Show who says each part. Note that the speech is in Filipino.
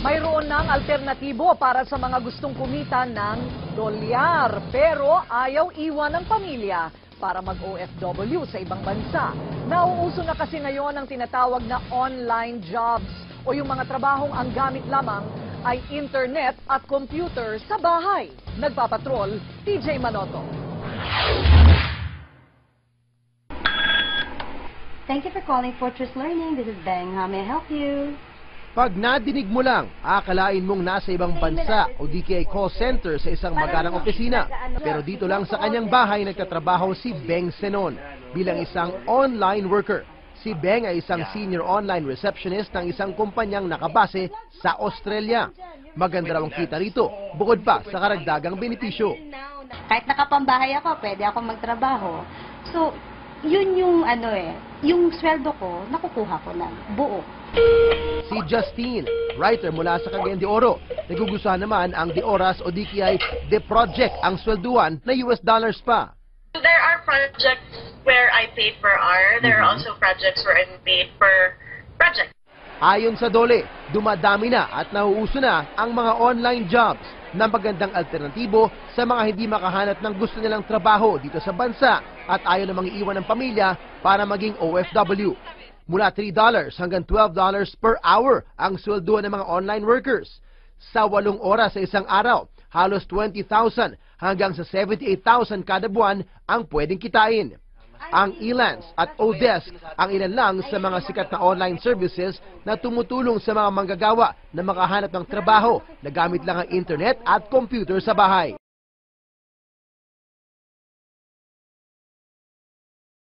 Speaker 1: Mayroon ng alternatibo para sa mga gustong kumita ng dolyar pero ayaw iwan ng pamilya para mag-OFW sa ibang bansa. Nauuso na kasi ngayon ang tinatawag na online jobs o yung mga trabahong ang gamit lamang ay internet at computer sa bahay. Nagpapatrol, TJ Manoto.
Speaker 2: Thank you for calling Fortress Learning. This is Beng. How may I help you?
Speaker 3: Pag nadinig mo lang, akalain mong nasa ibang bansa o di kaya call center sa isang magarang opisina. Pero dito lang sa kanyang bahay nagtatrabaho si Beng Senon bilang isang online worker. Si Beng ay isang senior online receptionist ng isang kumpanyang nakabase sa Australia. Maganda raw ang kita rito, bukod pa sa karagdagang benepisyo.
Speaker 2: Kahit nakapambahay ako, pwede ako magtrabaho. So, yun yung yung sweldo ko, nakukuha ko na buo.
Speaker 3: Si Justine, writer mula sa Cagayan de Oro. Nagugustuhan naman ang De Oras o di kaya The Project ang swelduan na US dollars pa.
Speaker 4: There are projects where I paid per hour. There are also projects where I'm paid per project.
Speaker 3: Ayon sa Dole, dumadami na at nauuso na ang mga online jobs na magandang alternatibo sa mga hindi makahanap ng gusto nilang trabaho dito sa bansa at ayaw namang iiwan ng pamilya para maging OFW. Mula $3 hanggang $12 per hour ang sweldo ng mga online workers. Sa 8 oras sa isang araw, halos 20,000 hanggang sa 78,000 kada buwan ang pwedeng kitain. Ang Elance at Odesk ang ilan lang sa mga sikat na online services na tumutulong sa mga manggagawa na makahanap ng trabaho na gamit lang ang internet at computer sa bahay.